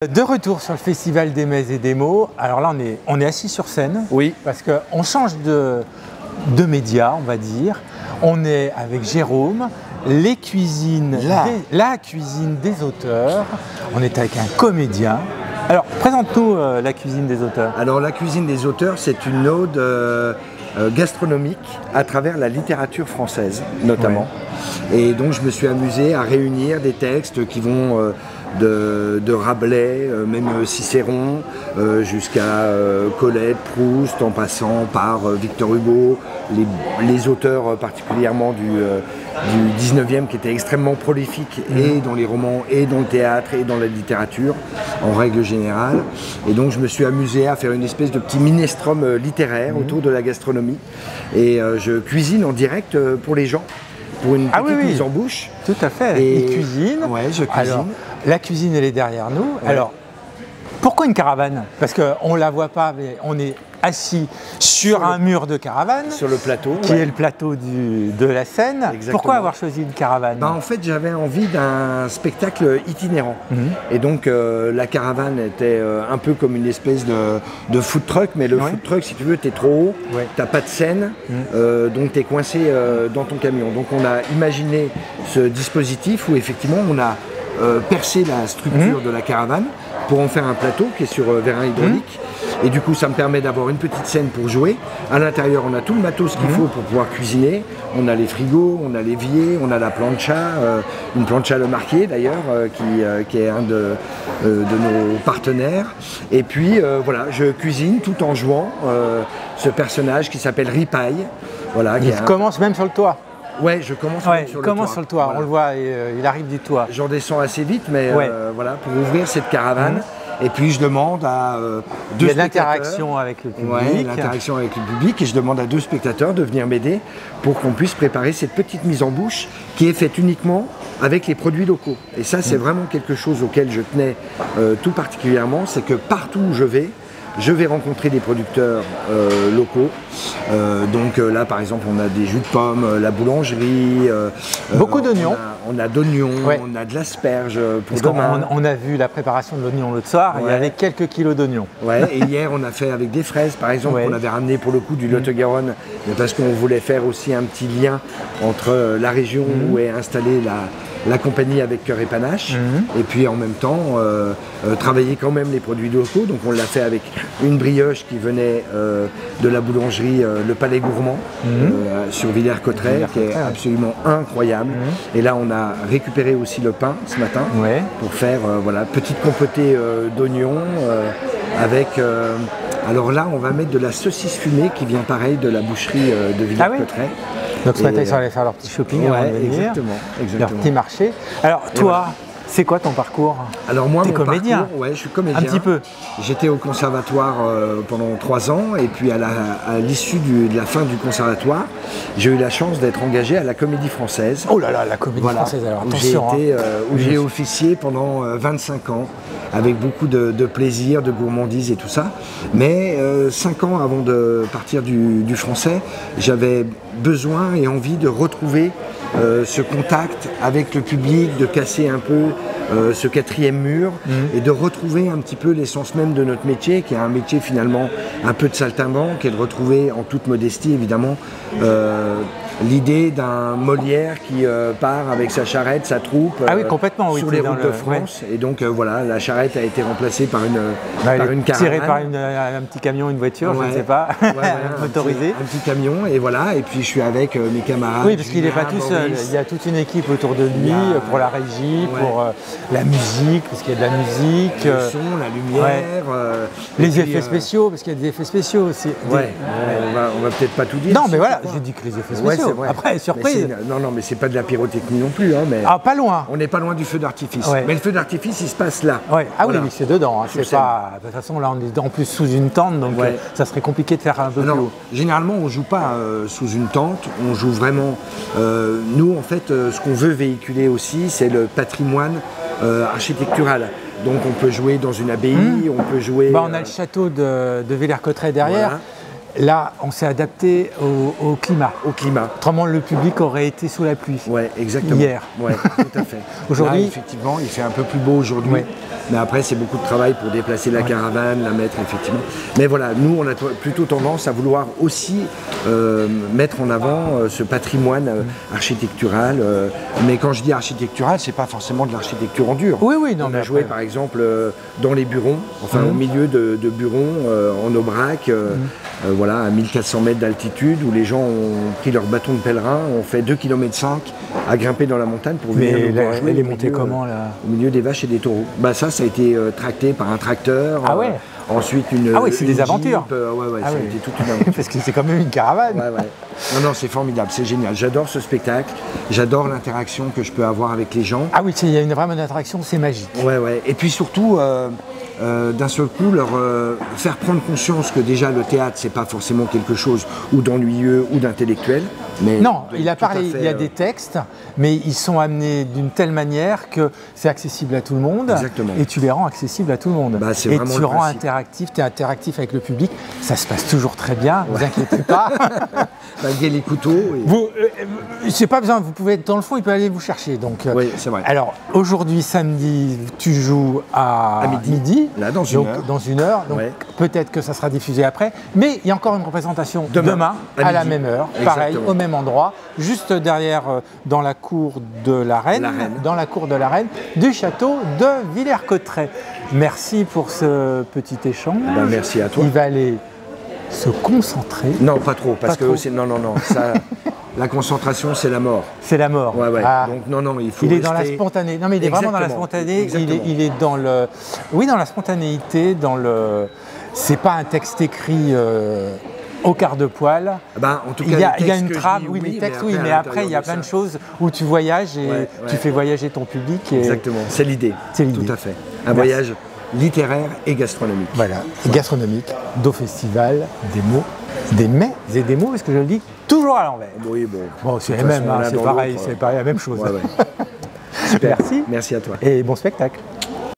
De retour sur le Festival des Mets et des Mots. Alors là, on est assis sur scène. Oui. Parce qu'on change de média, on va dire. On est avec Jérôme, la cuisine des auteurs. On est avec un comédien. Alors, présente-nous la cuisine des auteurs. Alors, la cuisine des auteurs, c'est une ode gastronomique à travers la littérature française, notamment. Ouais. Et donc, je me suis amusé à réunir des textes qui vont de Rabelais, même Cicéron, jusqu'à Colette, Proust, en passant par Victor Hugo, les auteurs particulièrement du 19e qui étaient extrêmement prolifiques et dans les romans, et dans le théâtre, et dans la littérature, en règle générale. Et donc je me suis amusé à faire une espèce de petit minestrone littéraire autour de la gastronomie. Et je cuisine en direct pour les gens, pour une petite mise en bouche. Tout à fait, et il cuisine. Ouais, je cuisine. Alors, la cuisine, elle est derrière nous. Ouais. Alors, pourquoi une caravane? Parce qu'on ne la voit pas, mais on est assis sur un mur de caravane. Sur le plateau. Qui est le plateau de la scène. Exactement. Pourquoi avoir choisi une caravane? En fait, j'avais envie d'un spectacle itinérant. Et donc, la caravane était un peu comme une espèce de food truck. Mais le food truck, si tu veux, t'es trop haut, t'as pas de scène, donc t'es coincé dans ton camion. Donc, on a imaginé ce dispositif où effectivement, on a percé la structure de la caravane pour en faire un plateau qui est sur vérin hydraulique. Et du coup, ça me permet d'avoir une petite scène pour jouer. À l'intérieur, on a tout le matos qu'il faut pour pouvoir cuisiner. On a les frigos, on a l'évier, on a la plancha, une plancha Le Marquier d'ailleurs, qui est un de nos partenaires. Et puis, voilà, je cuisine tout en jouant ce personnage qui s'appelle Ripaille. Voilà, il commence même sur le toit. Ouais, je commence sur le toit. Voilà. On le voit, il arrive du toit. J'en descends assez vite, mais voilà, pour ouvrir cette caravane. Et puis je demande à deux spectateurs. Il y a l'interaction avec le public. Ouais, l'interaction avec le public. Et je demande à deux spectateurs de venir m'aider pour qu'on puisse préparer cette petite mise en bouche qui est faite uniquement avec les produits locaux. Et ça, c'est vraiment quelque chose auquel je tenais tout particulièrement. C'est que partout où je vais rencontrer des producteurs locaux. Donc là, par exemple, on a des jus de pommes, la boulangerie. Beaucoup d'oignons. On a d'oignons, on a de l'asperge pour demain. On a vu la préparation de l'oignon l'autre soir, il y avait quelques kilos d'oignons. Ouais, et hier, on a fait avec des fraises, par exemple, qu'on avait ramené pour le coup du Lot-et-Garonne, parce qu'on voulait faire aussi un petit lien entre la région où est installée la compagnie avec Cœur et Panache, et puis en même temps travailler quand même les produits locaux. Donc on l'a fait avec une brioche qui venait de la boulangerie Le Palais Gourmand sur Villers-Cotterêts, qui est absolument incroyable. Et là on a récupéré aussi le pain ce matin pour faire voilà, petite compotée d'oignons avec... alors là on va mettre de la saucisse fumée qui vient pareil de la boucherie de Villers-Cotterêts. Donc ce matin, ils sont allés faire leur petit shopping avant de venir, exactement. Leur petit marché. Alors toi, c'est quoi ton parcours? Alors moi, t'es comédien? Parcours, je suis comédien. Un petit peu. J'étais au conservatoire pendant 3 ans et puis à l'issue de la fin du conservatoire, j'ai eu la chance d'être engagé à la Comédie Française. Oh là là, la Comédie Française, alors attention. Où j'ai officié pendant 25 ans avec beaucoup de plaisir, de gourmandise et tout ça. Mais 5 ans avant de partir du français, j'avais besoin et envie de retrouver ce contact avec le public, de casser un peu ce 4e mur et de retrouver un petit peu l'essence même de notre métier, qui est un métier finalement un peu de saltimbanque, et de retrouver en toute modestie évidemment l'idée d'un Molière qui part avec sa charrette, sa troupe sur les routes de France. Et donc voilà, la charrette a été remplacée par une caravane. Tirée par un petit camion, une voiture, je ne sais pas, motorisé. Un petit camion, et voilà, et puis je suis avec mes camarades. Oui, parce qu'il n'est pas tout seul, il y a toute une équipe autour de lui pour la régie, pour la musique, parce qu'il y a de la musique. Le son, la lumière. Les effets spéciaux, parce qu'il y a des effets spéciaux aussi. On va peut-être pas tout dire. Non, mais voilà, j'ai dit que les effets spéciaux. Après, surprise. Non, mais c'est pas de la pyrotechnie non plus. Hein, mais pas loin. On n'est pas loin du feu d'artifice. Mais le feu d'artifice, il se passe là. Ah oui, c'est dedans. C'est pas... De toute façon, là, on est en plus sous une tente, donc ça serait compliqué de faire un peu plus haut. Généralement, on joue pas sous une tente. On joue vraiment... nous, en fait, ce qu'on veut véhiculer aussi, c'est le patrimoine architectural. Donc, on peut jouer dans une abbaye, on peut jouer... on a le château de Villers-Cotterêts derrière. Là, on s'est adapté au climat. Au climat. Autrement, le public aurait été sous la pluie. Ouais, exactement. Hier. Ouais, tout à fait. Aujourd'hui, effectivement, il fait un peu plus beau aujourd'hui. Ouais. Mais après, c'est beaucoup de travail pour déplacer la caravane, la mettre, effectivement. Mais voilà, nous, on a plutôt tendance à vouloir aussi mettre en avant ce patrimoine architectural. Mais quand je dis architectural, c'est pas forcément de l'architecture en dur. Oui, oui, non. On a joué, par exemple, dans les Burons, enfin au milieu de Burons, en Aubrac, voilà, à 1400 mètres d'altitude, où les gens ont pris leur bâton de pèlerin, ont fait 2,5 km à grimper dans la montagne pour venir nous voir jouer. Elle est montée comment, là? Au milieu des vaches et des taureaux. Bah ça a été tracté par un tracteur. Ah ouais. Ensuite une. Ah oui, c'est des aventures. Ouais, ça a été toute une aventure. Parce que c'est quand même une caravane. Ouais. Non, c'est formidable, c'est génial. J'adore ce spectacle. J'adore l'interaction que je peux avoir avec les gens. Ah oui, il y a vraiment une attraction, c'est magique. Ouais. Et puis surtout, d'un seul coup, leur faire prendre conscience que déjà le théâtre, c'est pas forcément quelque chose ou d'ennuyeux ou d'intellectuel. Non, il a parlé, il y a des textes, mais ils sont amenés d'une telle manière que c'est accessible à tout le monde. Exactement. Et tu les rends accessibles à tout le monde. Bah, et tu rends interactif, tu es interactif avec le public. Ça se passe toujours très bien, ne vous inquiétez pas. Malgré les couteaux. C'est pas besoin, vous pouvez être dans le fond, il peut aller vous chercher. Donc, oui, c'est vrai. Alors, aujourd'hui, samedi, tu joues à midi. Là, dans une heure. Dans une heure. Donc, peut-être que ça sera diffusé après. Mais il y a encore une représentation demain à la même heure. Pareil, au même endroit, juste derrière, dans la cour de la Reine, dans la cour de la Reine du château de Villers-Cotterêts. Merci pour ce petit échange. Ben, merci à toi. Il va aller se concentrer. Non, pas trop, parce que non, ça, la concentration, c'est la mort. C'est la mort. Ouais. Ah. Donc non, il faut. Il est dans la spontanéité. Non, mais il est vraiment dans la spontanéité. Il est dans le. Oui, dans la spontanéité, dans le. C'est pas un texte écrit. Au quart de poil. Ben, en tout cas, il y a une trame, les textes, mais après, il y a plein de choses où tu voyages et tu fais voyager ton public. Et... Exactement, c'est l'idée. Tout à fait. Un voyage littéraire et gastronomique. Voilà, gastronomique, d'au festival, des mots, des mets et des mots, parce que je le dis toujours à l'envers. Oui, bon, c'est les mêmes, c'est pareil, la même chose. Super. Merci. Merci à toi. Et bon spectacle.